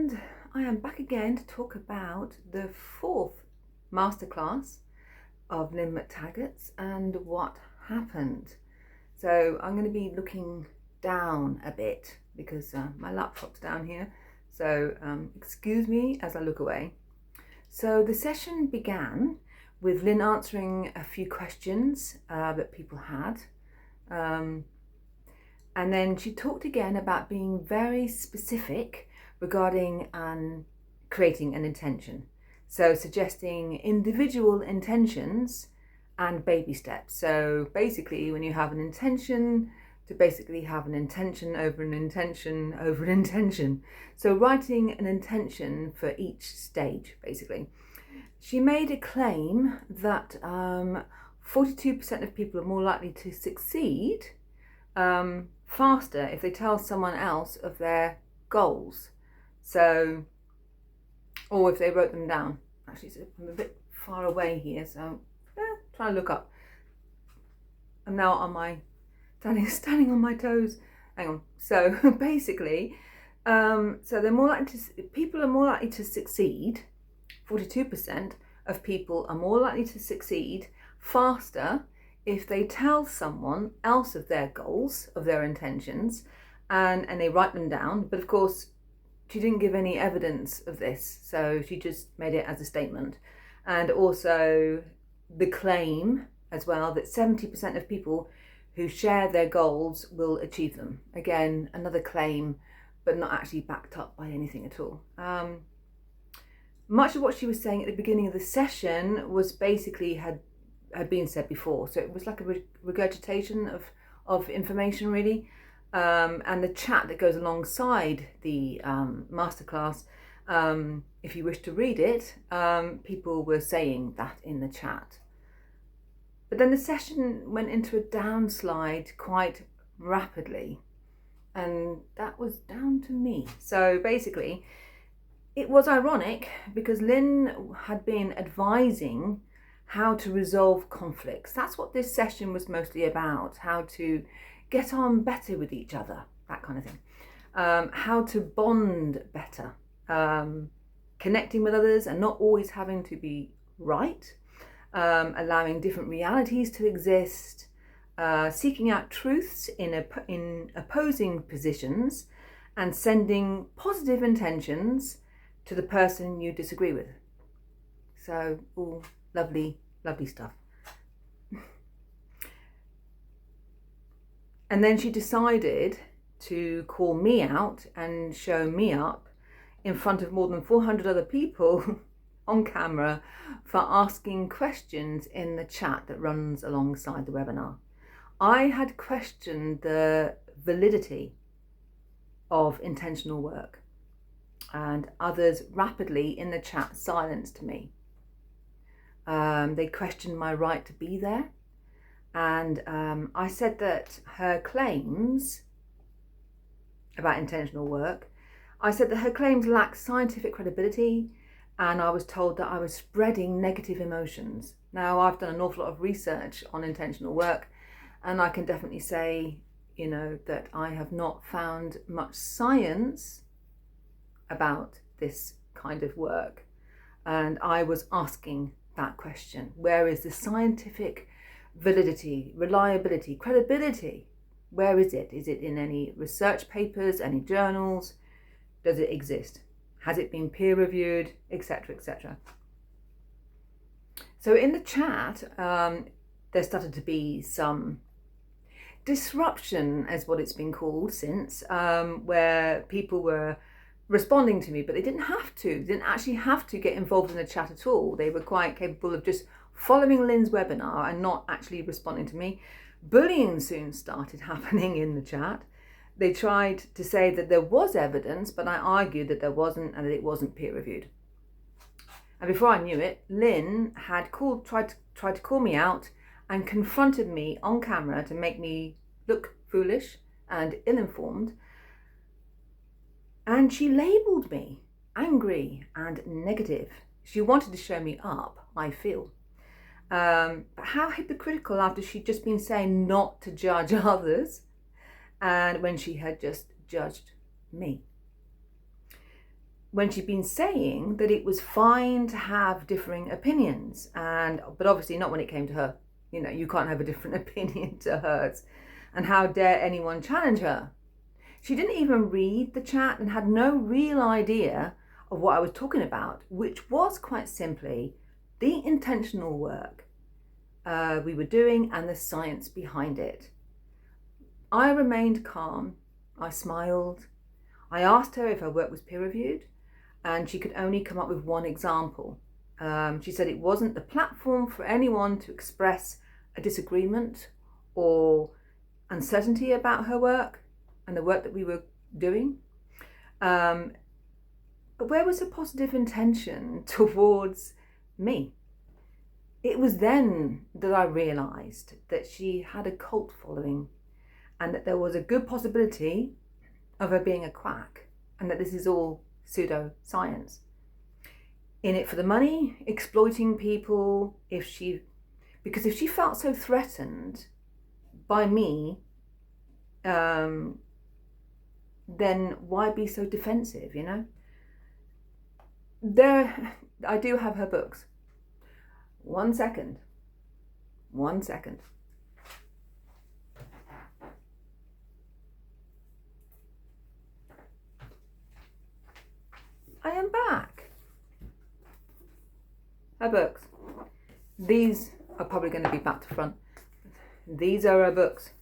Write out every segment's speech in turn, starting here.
And I am back again to talk about the fourth masterclass of Lynne McTaggart's and what happened. So I'm going to be looking down a bit because my laptop's down here. So excuse me as I look away. So the session began with Lynne answering a few questions that people had. And then she talked again about being very specific regarding creating an intention. So suggesting individual intentions and baby steps. So basically when you have an intention, to basically have an intention over an intention over an intention. So writing an intention for each stage, basically. She made a claim that 42% of people are more likely to succeed faster if they tell someone else of their goals. So, or if they wrote them down. Actually, so I'm a bit far away here, so try to look up. I'm now on my standing on my toes. Hang on. So basically, so they're more likely people are more likely to succeed. 42% of people are more likely to succeed faster if they tell someone else of their goals, of their intentions, and they write them down. But of course, she didn't give any evidence of this, so she just made it as a statement. And also the claim as well that 70% of people who share their goals will achieve them. Again, another claim, but not actually backed up by anything at all. Much of what she was saying at the beginning of the session was basically had been said before. So it was like a regurgitation of information, really. And the chat that goes alongside the masterclass, if you wish to read it, people were saying that in the chat. But then the session went into a downslide quite rapidly, and that was down to me. So basically, it was ironic because Lynne had been advising how to resolve conflicts. That's what this session was mostly about, how to get on better with each other, that kind of thing. How to bond better, connecting with others and not always having to be right, allowing different realities to exist, seeking out truths in opposing positions, and sending positive intentions to the person you disagree with. So all lovely, lovely stuff. And then she decided to call me out and show me up in front of more than 400 other people on camera for asking questions in the chat that runs alongside the webinar. I had questioned the validity of intentional work, and others rapidly in the chat silenced me. They questioned my right to be there. And I said that her claims about intentional work, I said that her claims lacked scientific credibility, and I was told that I was spreading negative emotions. Now, I've done an awful lot of research on intentional work, and I can definitely say, that I have not found much science about this kind of work. And I was asking that question. Where is the scientific validity, reliability, credibility? Where is it? Is it in any research papers, any journals? Does it exist? Has it been peer reviewed, etc., etc.? So in the chat, there started to be some disruption, as what it's been called since, where people were responding to me, but they didn't have to. They didn't actually have to get involved in the chat at all. They were quite capable of just following Lynne's webinar and not actually responding to me. Bullying soon started happening in the chat. They tried to say that there was evidence, but I argued that there wasn't and that it wasn't peer reviewed. And before I knew it, Lynne had tried to call me out and confronted me on camera to make me look foolish and ill-informed. And she labelled me angry and negative. She wanted to show me up, I feel. But how hypocritical after she'd just been saying not to judge others, and when she had just judged me. when she'd been saying that it was fine to have differing opinions, but obviously not when it came to her. You know, you can't have a different opinion to hers, and how dare anyone challenge her. She didn't even read the chat and had no real idea of what I was talking about, which was quite simply the intentional work we were doing and the science behind it. I remained calm. I smiled. I asked her if her work was peer-reviewed, and she could only come up with one example. She said it wasn't the platform for anyone to express a disagreement or uncertainty about her work and the work that we were doing. But where was the positive intention towards me? It was then that I realised that she had a cult following and that there was a good possibility of her being a quack, and that this is all pseudoscience. In it for the money, exploiting people, because if she felt so threatened by me, then why be so defensive, you know? I do have her books. One second. I am back. Her books. These are probably going to be back to front. These are her books.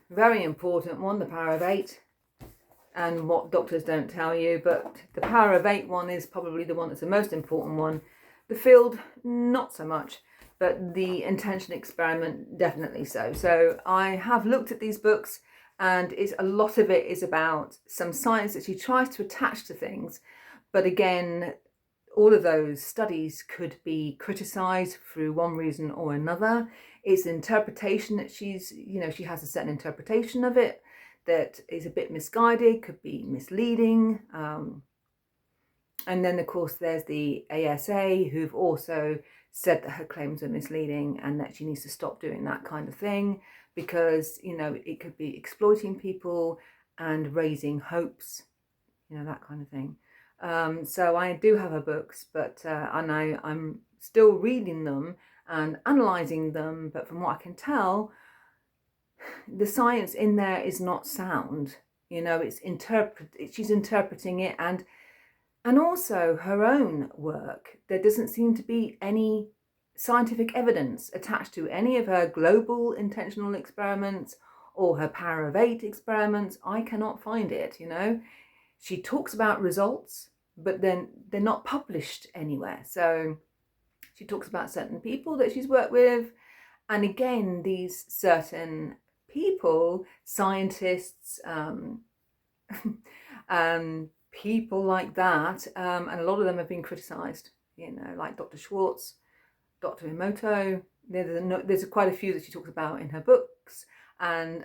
Very important one, The Power of Eight, and What Doctors Don't Tell You, but the Power of Eight one is probably the one that's the most important one. The field, not so much, but the intention experiment, definitely so. So I have looked at these books, and a lot of it is about some science that she tries to attach to things. But again, all of those studies could be criticised through one reason or another. It's interpretation that she has a certain interpretation of it that is a bit misguided, could be misleading. And then, of course, there's the ASA, who've also said that her claims are misleading and that she needs to stop doing that kind of thing because, you know, it could be exploiting people and raising hopes, you know, that kind of thing. So I do have her books, but I'm still reading them and analysing them. But from what I can tell, the science in there is not sound. You know, she's interpreting it, and also her own work. There doesn't seem to be any scientific evidence attached to any of her global intentional experiments or her Power of Eight experiments. I cannot find it, you know. She talks about results, but then they're not published anywhere. So she talks about certain people that she's worked with. And again, these certain people, scientists, people like that, and a lot of them have been criticised, you know, like Dr. Schwartz, Dr. Emoto. There's quite a few that she talks about in her books. And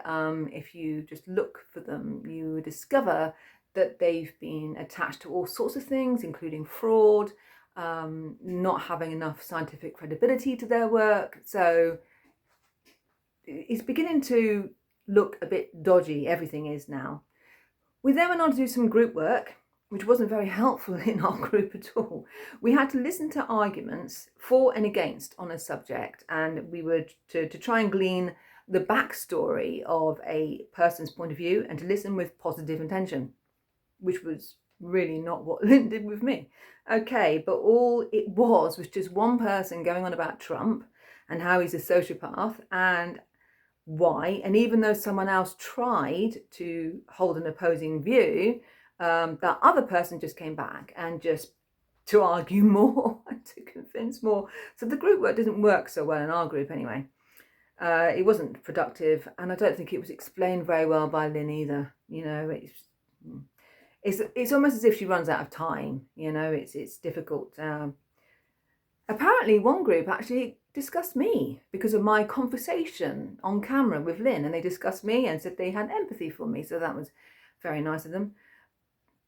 if you just look for them, you discover that they've been attached to all sorts of things, including fraud, not having enough scientific credibility to their work. So it's beginning to look a bit dodgy, everything is now. We then went on to do some group work, which wasn't very helpful in our group at all. We had to listen to arguments for and against on a subject, and we were to try and glean the backstory of a person's point of view and to listen with positive intention, which was really not what Lynne did with me. Okay, but all it was just one person going on about Trump and how he's a sociopath and why. And even though someone else tried to hold an opposing view, that other person just came back and just to argue more and to convince more. So the group work didn't work so well in our group anyway. It wasn't productive, and I don't think it was explained very well by Lynne either. You know, it's almost as if she runs out of time. You know, it's difficult. Apparently, one group actually discussed me because of my conversation on camera with Lynne, and they discussed me and said they had empathy for me. So that was very nice of them.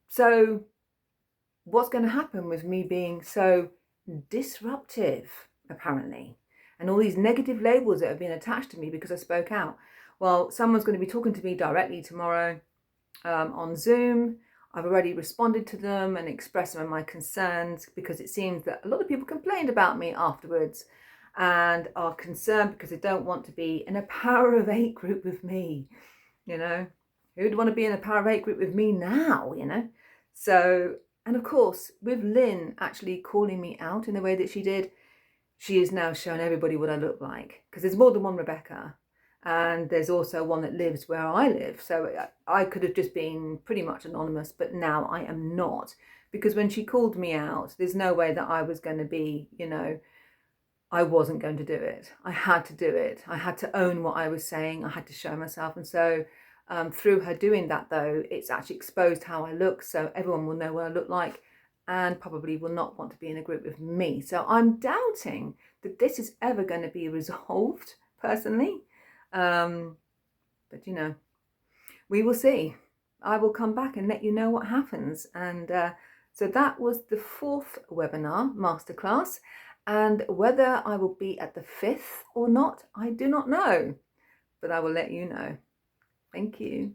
So what's going to happen with me being so disruptive, apparently, and all these negative labels that have been attached to me because I spoke out? Well, someone's going to be talking to me directly tomorrow on Zoom. I've already responded to them and expressed some of my concerns, because it seems that a lot of people complained about me afterwards and are concerned because they don't want to be in a power of 8 group with me. You know, who'd want to be in a power of 8 group with me now, you know? So, and of course, with Lynne actually calling me out in the way that she did, she has now shown everybody what I look like, because there's more than one Rebecca. And there's also one that lives where I live. So I could have just been pretty much anonymous, but now I am not. Because when she called me out, there's no way that I was going to be, you know, I wasn't going to do it. I had to do it. I had to own what I was saying. I had to show myself. And so through her doing that, though, it's actually exposed how I look. So everyone will know what I look like and probably will not want to be in a group with me. So I'm doubting that this is ever going to be resolved, personally. But, you know, we will see. I will come back and let you know what happens. And so that was the 4th webinar, Masterclass. And whether I will be at the 5th or not, I do not know. But I will let you know. Thank you.